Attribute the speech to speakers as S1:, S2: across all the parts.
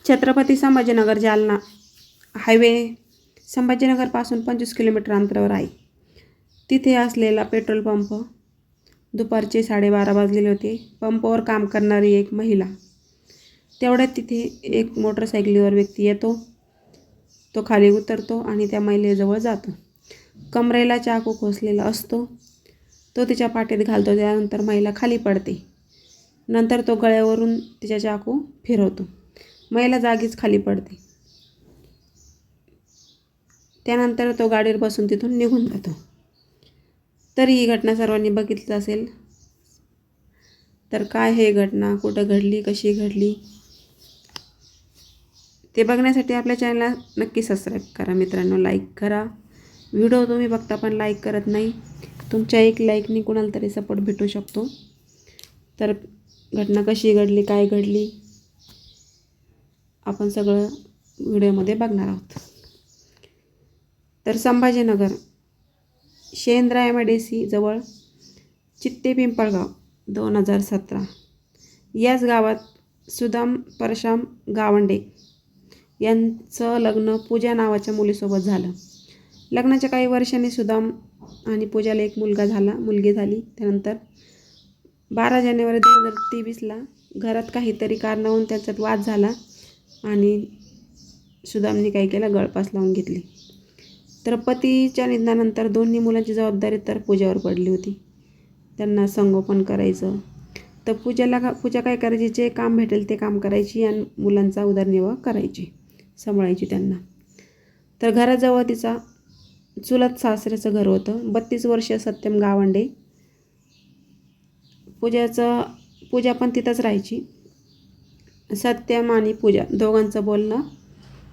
S1: Chhatrapati Sambhajinagar Jalna highway संभाजीनगरपासून 25 kilometre अंतरावर आहे. तिथे असलेला पेट्रोल पंप. दुपारचे 12:30 वाजलेले होते. पंपावर काम करणारी एक महिला. तेवढ्यात तिथे एक मोटरसायकलीवर व्यक्ती येतो. तो खाली उतरतो आणि त्या महिलेजवळ जातो. कमरेला चाकू खोचलेला असतो. तो तिच्या पाठीत घालतो. त्यानंतर महिला खाली पडते. नंतर तो गळ्यावरून तिच्या चाकू फिरवतो. महिला जागीच खाली पडते. त्यानंतर तो गाडीवर बसून तिथून निघून जातो. तरी ही घटना सर्वांनी बघितलीच असेल. तर काय हे घटना कुठं घडली, कशी घडली ते बघण्यासाठी आपल्या चॅनलला नक्की सबस्क्राईब करा मित्रांनो. लाईक करा. व्हिडिओ तुम्ही बघता पण लाईक करत नाही. तुमच्या एक लाईकनी कुणाला तरी सपोर्ट भेटू शकतो. तर घटना कशी घडली, काय घडली आपण सगळं व्हिडिओमध्ये बघणार आहोत. तर संभाजीनगर शेंद्रा MIDC जवळ चित्ते पिंपळगाव 2017 याच गावात सुदाम परशाम गावंडे यांचं लग्न पूजा नावाच्या मुलीसोबत झालं. लग्नाच्या काही वर्षांनी सुदाम आणि पूजाला एक मुलगी झाली. त्यानंतर 12 जानेवारी 2023ला घरात काहीतरी कारणावरून त्यांच्यात वाद झाला आणि सुदामने काय केलं, गळफास लावून घेतली. तर पतीच्या निधनानंतर दोन्ही मुलांची जबाबदारी तर पूजावर पडली होती. त्यांना संगोपन करायचं. तर पूजा काय करायची, जे काम भेटेल ते काम करायची आणि मुलांचा उदरनिर्वाह करायची, सांभाळायची त्यांना. तर घराजवळ तिचा चुलत सासऱ्याचं घर होतं. 32 वर्षीय सत्यम गावंडे. पूजा पण तिथंच राहायची. सत्यम आणि पूजा दोघांचं बोलणं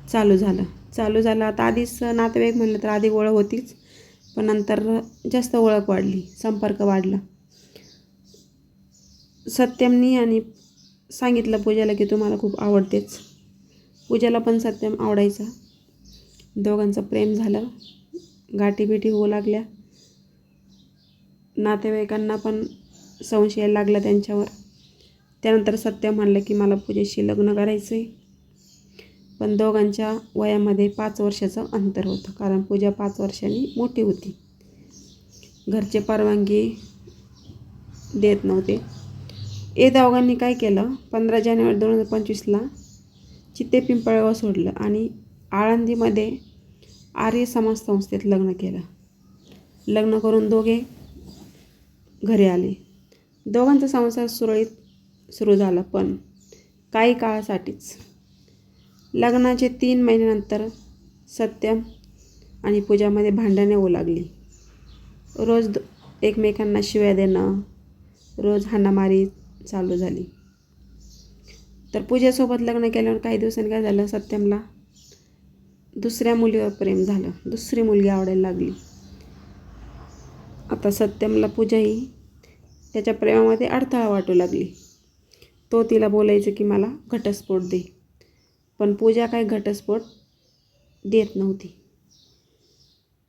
S1: चालू झालं. आता आधीच नातेवाईक म्हणलं तर आधी ओळख होतीच, पण नंतर जास्त ओळख वाढली, संपर्क वाढला. सत्यमनी आणि सांगितलं पूजाला की तू मला खूप आवडतेच. पूजाला पण सत्यम आवडायचा. दोघांचं प्रेम झालं. गाठीभेटी होऊ लागल्या. नातेवाईकांना पण संशय लागला त्यांच्यावर. त्यानंतर सत्यम म्हणलं की मला पूजेशी लग्न करायचं आहे. पण दोघांच्या वयामध्ये 5 वर्षाचं अंतर होतं, कारण पूजा 5 वर्षांनी मोठी होती. घरचे परवानगी देत नव्हते. दोघांनी काय केलं, 15 जानेवारी 2025ला चित्ते पिंपळगाव सोडलं आणि आळंदीमध्ये आर्य समाज संस्थेत लग्न केलं. लग्न करून दोघे घरी आले. दोघांचा संसार सुरळीत सुरू झाला, पण काही काळासाठीच. लग्नाचे 3 महिन्यानंतर सत्यम आणि पूजामध्ये भांडणे होऊ लागली. रोज एकमेकांना शिव्या देणं, रोज हाणामारी चालू झाली. तर पूजेसोबत लग्न केल्यावर काही दिवसांनी काय झालं, सत्यमला दुसऱ्या मुलीवर प्रेम झालं. दुसरी मुलगी आवडायला लागली. आता सत्यमला पूजाही त्याच्या प्रेमामध्ये अडथळा वाटू लागली. तो तिला बोलायचं की मला घटस्फोट दे, पण पूजा काय घटस्फोट देत नव्हती.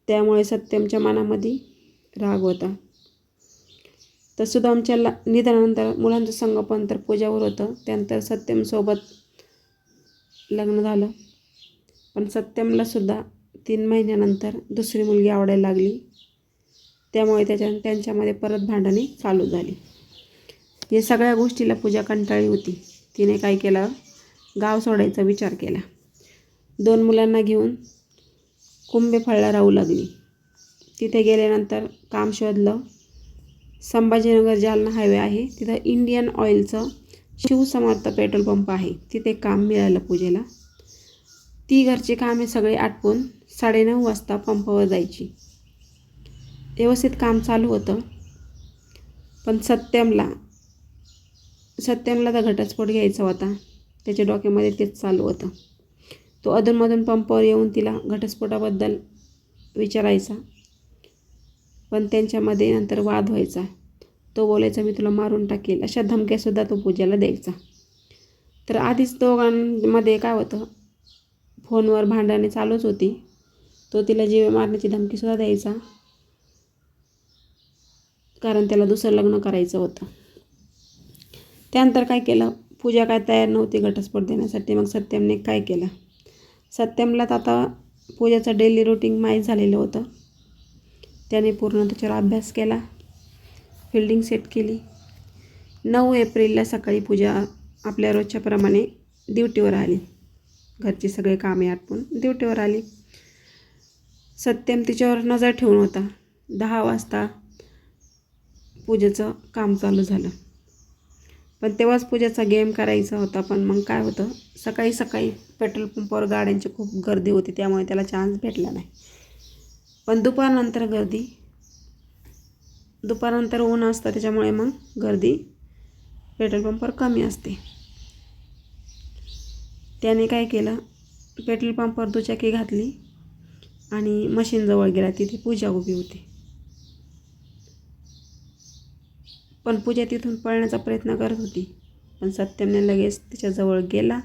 S1: त्यामुळे सत्यमच्या मनामध्ये राग होता. तर सुदामच्या निधनानंतर मुलांचं संगोपन तर पूजावर होतं. त्यानंतर सत्यमसोबत लग्न झालं, पण सत्यमलासुद्धा 3 महिन्यानंतर दुसरी मुलगी आवडायला लागली. त्यामुळे त्यांच्यामध्ये परत भांडणे चालू झाली. या सगळ्या गोष्टीला पूजा कंटाळली होती. तिने काय केलं, गाव सोडायचा विचार केला. 2 मुलांना घेऊन कुंभेफळला राहू लागली. तिथे गेल्यानंतर काम शोधलं. संभाजीनगर जालना हायवे आहे, तिथं इंडियन ऑइलचं शिवसमर्थ पेट्रोल पंप आहे. तिथे काम मिळालं पूजेला. ती घरची कामे सगळे आटपून 9:30 वाजता पंपावर जायची. व्यवस्थित काम चालू होतं, पण सत्यमला तर घटस्फोट घ्यायचा होता. त्याच्या डोक्यामध्ये तेच चालू होतं. तो अधूनमधून पंपावर येऊन तिला घटस्फोटाबद्दल विचारायचा, पण त्यांच्यामध्ये नंतर वाद व्हायचा. तो बोलायचा मी तुला मारून टाकेल, अशा धमक्यासुद्धा तो पूजाला द्यायचा. तर आधीच दोघांमध्ये काय होतं, फोनवर भांडणे चालूच होती. तो तिला जीवे मारण्याची धमकीसुद्धा द्यायचा, कारण त्याला दुसरं लग्न करायचं होतं. त्यानंतर काय केलं, पूजा काय तयार नव्हती घटस्फोट देण्यासाठी. मग सत्यमने काय केलं, सत्यमला तर आता पूजाचं डेली रुटीन माहीत झालेलं होतं. त्याने पूर्ण त्याच्यावर अभ्यास केला, फिल्डिंग सेट केली. 9 एप्रिलला सकाळी पूजा आपल्या रोजच्याप्रमाणे ड्युटीवर आली. घरची सगळे कामे आटपून ड्युटीवर आली. सत्यम तिच्यावर नजर ठेवून होता. 10 वाजता पूजेचं काम चालू झालं. पण तेव्हाच पूजेचा गेम करायचा होता. पण मग काय होतं, सकाळी सकाळी पेट्रोल पंपावर गाड्यांची खूप गर्दी होती, त्यामुळे त्याला चान्स भेटला नाही. पण दुपारनंतर ऊन असतं, त्याच्यामुळे मग गर्दी पेट्रोल पंपावर कमी असते. त्याने काय केलं, पेट्रोल पंपावर दुचाकी घातली आणि मशीनजवळ गेला. तिथे पूजा उभी होती. पण पूजा तिथून पळण्याचा प्रयत्न करत होती. पण सत्यमने लगेच तिच्याजवळ गेला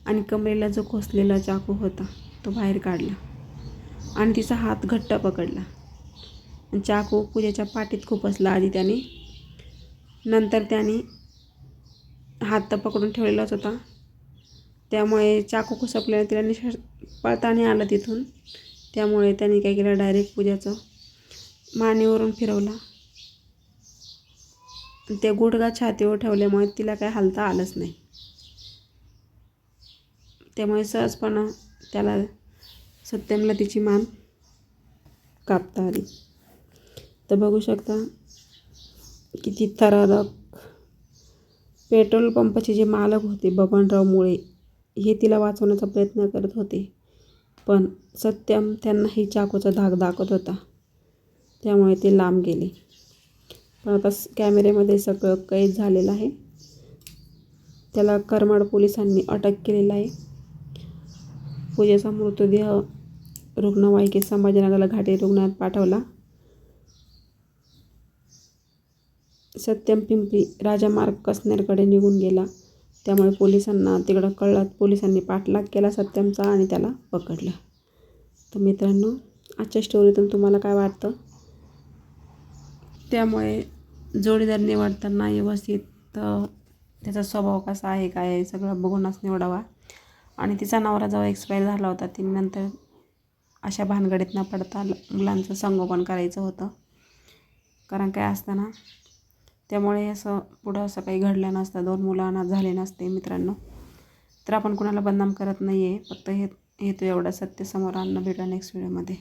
S1: आणि कमरेला जो खोसलेला चाकू होता तो बाहेर काढला आणि तिचा हात घट्ट पकडला. आणि चाकू पूजेच्या पाठीत खुपसला आधी त्याने. नंतर त्याने हात तर पकडून ठेवलेलाच होता, त्यामुळे चाकू खुसपल्याने तिला पळताना आलं तिथून. त्यामुळे त्याने काय केलं, डायरेक्ट पूजाचं मानेवरून फिरवला. ते गुडघा छातीवर ठेवल्यामुळे तिला काय हालता आलंच नाही. त्यामुळे सहजपणं त्याला सत्यमला तिची मान कापता आली. तर बघू शकता किती थरारक. पेट्रोल पंपाचे जे मालक होते बबनराव मुळे, हे तिला वाचवण्याचा प्रयत्न करत होते. पण सत्यम त्यांनाही चाकूचा धाक दाखवत होता, त्यामुळे ते लांब गेले. पण आता कॅमेऱ्यामध्ये सगळं कैद झालेलं आहे. त्याला करमाड पोलिसांनी अटक केलेलं आहे. पूजेचा मृतदेह रुग्णवाहिकेत संभाजीनगरला घाटी रुग्णालयात पाठवला. सत्यम पिंपरी राजामार्ग कसनेरकडे निघून गेला. त्यामुळे पोलिसांना तिकडं कळलं. पोलिसांनी पाठलाग केला सत्यमचा आणि त्याला पकडलं. तर मित्रांनो, आजच्या स्टोरीतून तुम्हाला काय वाटतं, त्यामुळे जोडीदार निवडताना व्यवस्थित त्याचा स्वभाव कसा आहे काय आहे सगळं बघूनच निवडावा. आणि तिचा नवरा जेव्हा एक्सपायर झाला होता, तिने नंतर अशा भानगडीत न पडता मुलांचं संगोपन करायचं होतं. कारण काय असतं ना, त्यामुळे असं पुढं असं काही घडलं नसतं, 2 मुलं अनाथ झाले नसते मित्रांनो. तर आपण कुणाला बदनाम करत नाही आहे, फक्त हेतू एवढा सत्य समोर आणणं. भेटूया नेक्स्ट व्हिडिओमध्ये.